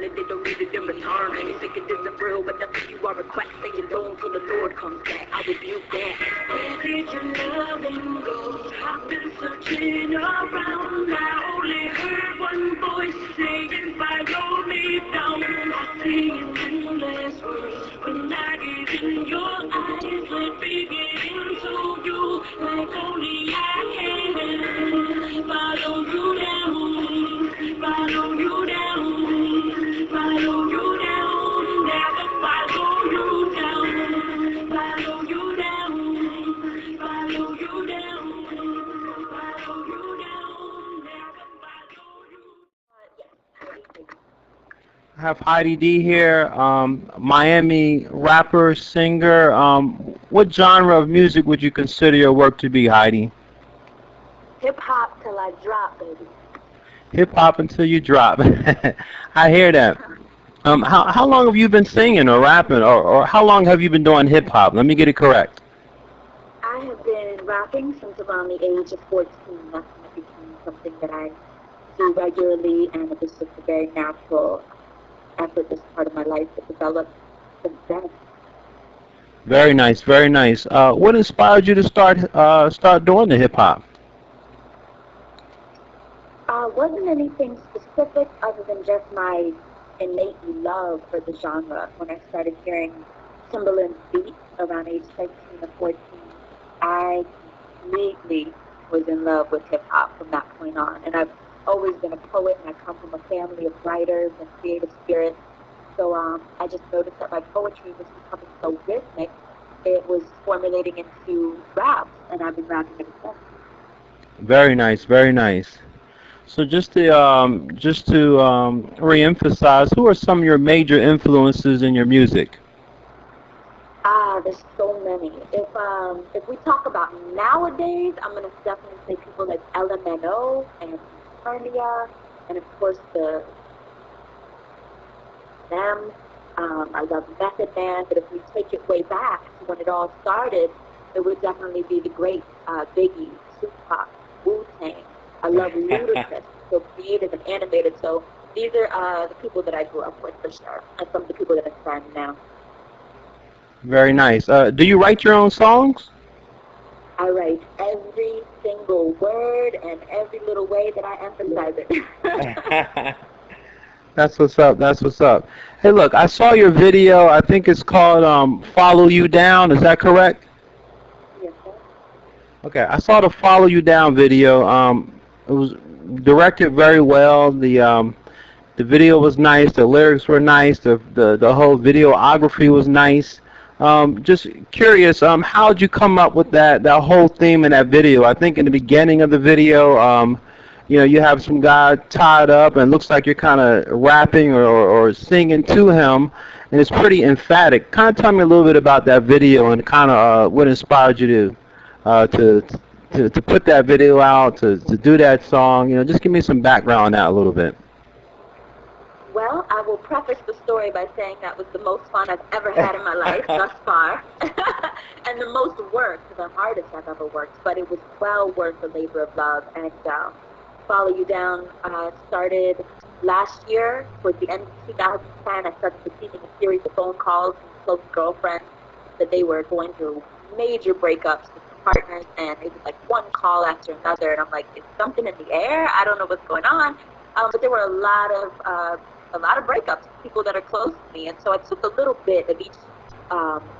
finally they don't need it in return. And you think it isn't real, but nothing you are requesting alone till the Lord comes back. I rebuke that. Where did your loving go? I've been searching around. I only heard one voice saying, follow me down. I see you endless words. When I get in your eyes, let me get into you like only I can. Follow you down, follow you down, follow you down, never follow you down, follow you down, follow you down, follow you down, never follow you. I have Heidi D here, Miami rapper, singer. What genre of music would you consider your work to be, Heidi? Hip hop till I drop, baby. Hip hop until you drop. I hear that. How long have you been singing or rapping, or how long have you been doing hip hop? Let me get it correct. I have been rapping since around the age of 14. That's when it became something that I do regularly, and it was just a very natural effortless part of my life that developed since then. Very nice, very nice. What inspired you to start doing the hip hop? Wasn't anything specific other than just my innate love for the genre. When I started hearing Timbaland's beats around age 13 or 14, I completely was in love with hip hop from that point on. And I've always been a poet, and I come from a family of writers and creative spirits. So I just noticed that my poetry was becoming so rhythmic, it was formulating into raps, and I've been rapping ever since. Very nice, very nice. So just to re-emphasize, who are some of your major influences in your music? There's so many. If we talk about nowadays, I'm gonna definitely say people like LMNO and Hernia, and of course them. I love Method Man, but if we take it way back to when it all started, it would definitely be the great Biggie, Tupac, Wu-Tang. I love Ludacris, so creative and animated. So these are the people that I grew up with for sure, and some of the people that inspire me now. Very nice. Do you write your own songs? I write every single word and every little way that I emphasize it. That's what's up. That's what's up. Hey, look, I saw your video. I think it's called "Follow You Down." Is that correct? Yes, sir. Okay, I saw the "Follow You Down" video. It was directed very well. The video was nice. The lyrics were nice. The whole videography was nice. Just curious, how'd you come up with that whole theme in that video? I think in the beginning of the video, you have some guy tied up and looks like you're kind of rapping or singing to him, and it's pretty emphatic. Kind of tell me a little bit about that video and kind of what inspired you to put that video out, to do that song. Just give me some background on that a little bit. Well, I will preface the story by saying that was the most fun I've ever had in my life thus far, and the most work, the hardest I've ever worked, but it was well worth the labor of love. And Follow You Down started last year, towards the end of 2010. I started receiving a series of phone calls from close girlfriends that they were going through major breakups with partners, and it was like one call after another, and I'm like, is something in the air? I don't know what's going on. But there were a lot of breakups, people that are close to me, and so I took a little bit of each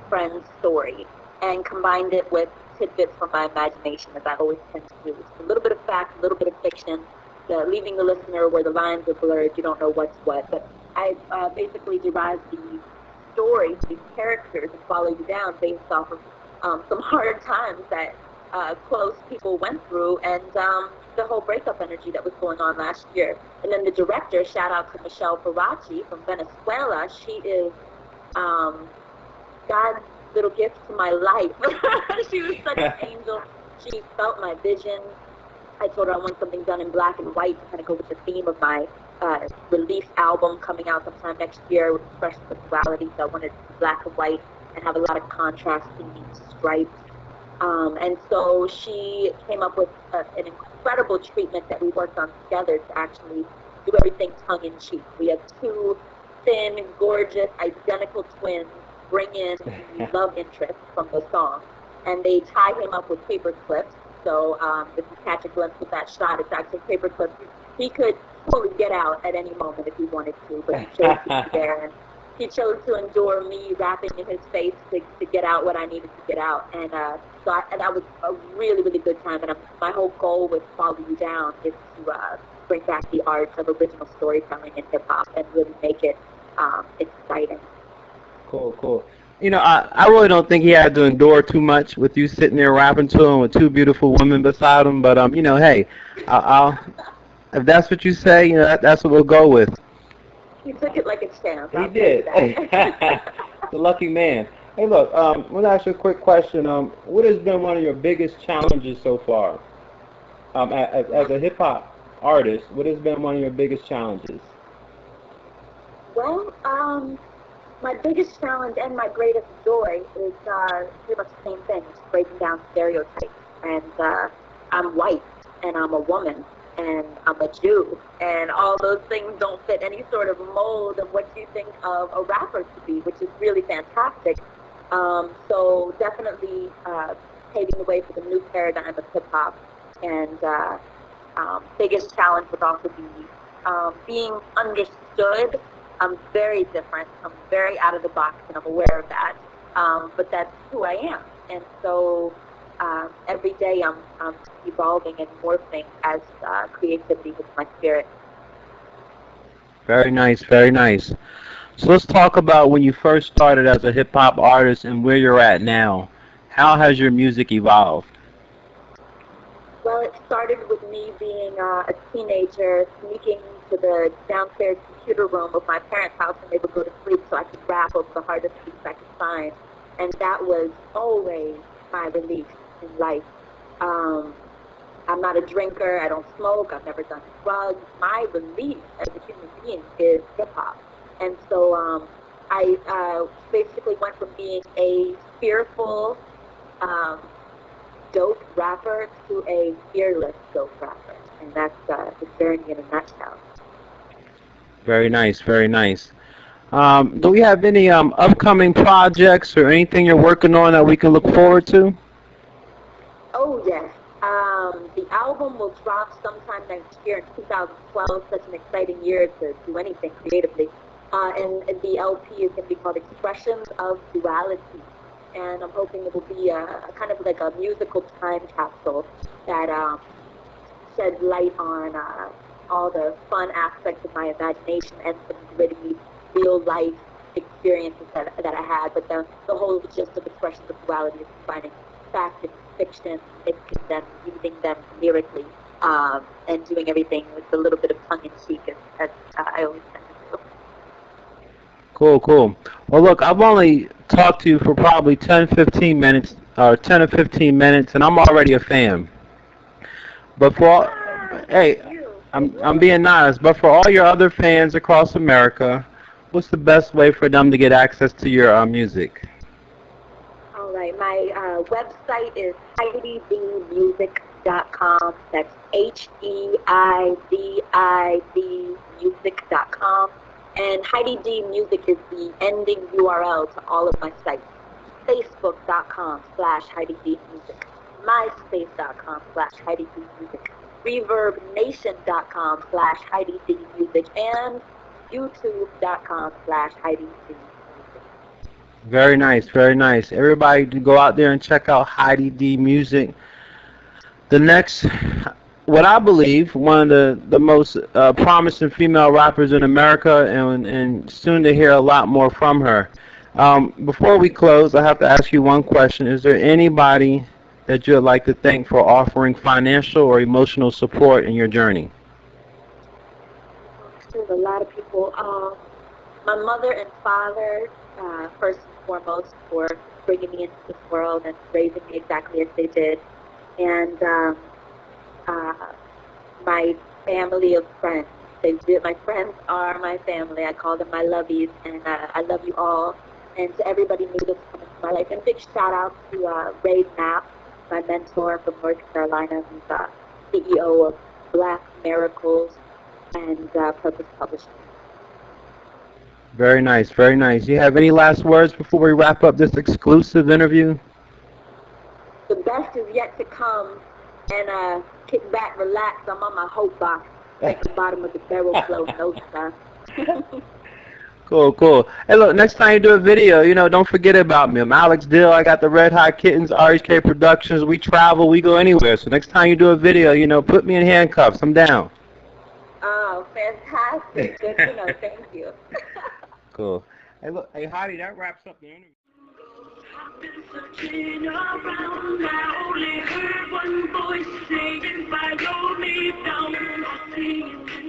friend's story and combined it with tidbits from my imagination, as I always tend to do. It's a little bit of fact, a little bit of fiction, leaving the listener where the lines are blurred, you don't know what's what. But I basically derived the stories, these characters, and Follow You Down based off of some hard times that close people went through, and the whole breakup energy that was going on last year. And then the director, shout out to Michelle Faraci from Venezuela. She is God's little gift to my life. She was such an angel. She felt my vision. I told her I want something done in black and white to kind of go with the theme of my release album coming out sometime next year with fresh sexuality. So I wanted black and white and have a lot of contrasting stripes. And so she came up with an incredible treatment that we worked on together to actually do everything tongue-in-cheek. We have two thin, gorgeous, identical twins bring in the love interest from the song, and they tie him up with paper clips. So if you catch a glimpse of that shot, it's actually paper clips. He could fully get out at any moment if he wanted to, but he chose to be there, and he chose to endure me rapping in his face to get out what I needed to get out. And and that was a really, really good time. And my whole goal with Follow You Down is to bring back the art of original storytelling in hip-hop and really make it exciting. Cool, cool. I really don't think he had to endure too much with you sitting there rapping to him with two beautiful women beside him. But hey, I'll if that's what you say, that's what we'll go with. He took it like a champ. He did. The lucky man. Hey, look, I want to ask you a quick question. What has been one of your biggest challenges so far? As a hip hop artist, what has been one of your biggest challenges? Well, my biggest challenge and my greatest joy is pretty much the same thing, just breaking down stereotypes. And I'm white, and I'm a woman, and I'm a Jew, and all those things don't fit any sort of mold of what you think of a rapper to be, which is really fantastic. So definitely paving the way for the new paradigm of hip-hop. And biggest challenge would also be being understood. I'm very different. I'm very out of the box, and I'm aware of that. But that's who I am. And so every day I'm evolving and morphing as creativity hits my spirit. Very nice, very nice. So let's talk about when you first started as a hip hop artist and where you're at now. How has your music evolved? Well, it started with me being a teenager, sneaking to the downstairs computer room of my parents' house when they would go to sleep so I could rap over the hardest beats I could find. And that was always my release in life. I'm not a drinker, I don't smoke, I've never done drugs. My release as a human being is hip-hop. And so I basically went from being a fearful, dope rapper to a fearless dope rapper. And that's the journey in a nutshell. Very nice, very nice. Do we have any upcoming projects or anything you're working on that we can look forward to? Oh, yes. The album will drop sometime next year in 2012. Such an exciting year to do anything creatively. And the LP is going to be called Expressions of Duality. And I'm hoping it will be a kind of like a musical time capsule that sheds light on all the fun aspects of my imagination and some gritty, real-life experiences that I had. But the whole gist of Expressions of Duality is combining fact and fiction, mixing them, reading them lyrically, and doing everything with a little bit of tongue-in-cheek, as I always tend to do. Cool, cool. Well, look, I've only talked to you for probably 10, 15 minutes, or 10 or 15 minutes, and I'm already a fan. But for all, hey, I'm being honest. But for all your other fans across America, what's the best way for them to get access to your music? All right, my website is HeidiDmusic.com. That's HEIDID music.com. And Heidi D Music is the ending URL to all of my sites. Facebook.com/Heidi D Music. MySpace.com/Heidi D Music. ReverbNation.com/Heidi D Music. And YouTube.com/Heidi D Music. Very nice, very nice. Everybody go out there and check out Heidi D Music. The next, what I believe, one of the most promising female rappers in America, and soon to hear a lot more from her. Before we close, I have to ask you one question. Is there anybody that you'd like to thank for offering financial or emotional support in your journey? There's a lot of people. My mother and father, first and foremost, for bringing me into this world and raising me exactly as they did. And my family of friends. My friends are my family. I call them my lovies, and I love you all. And to everybody new that's come into my life. And big shout out to Ray Knapp, my mentor from North Carolina, who's CEO of Black Miracles. and Purpose Publishing. Very nice, very nice. You have any last words before we wrap up this exclusive interview? The best is yet to come, and kick back, relax. I'm on my hope box. At the bottom of the barrel flow, no sir. Cool, cool. Hey, look, next time you do a video, don't forget about me. I'm Alex Dill. I got the Red Hot Kittens, RHK Productions. We travel, we go anywhere. So next time you do a video, put me in handcuffs. I'm down. Oh, fantastic. Good to know. Thank you. Cool. Hey, look, hey, Heidi, that wraps up the interview. I've been searching around, I only heard one voice saying, follow me down. I see you.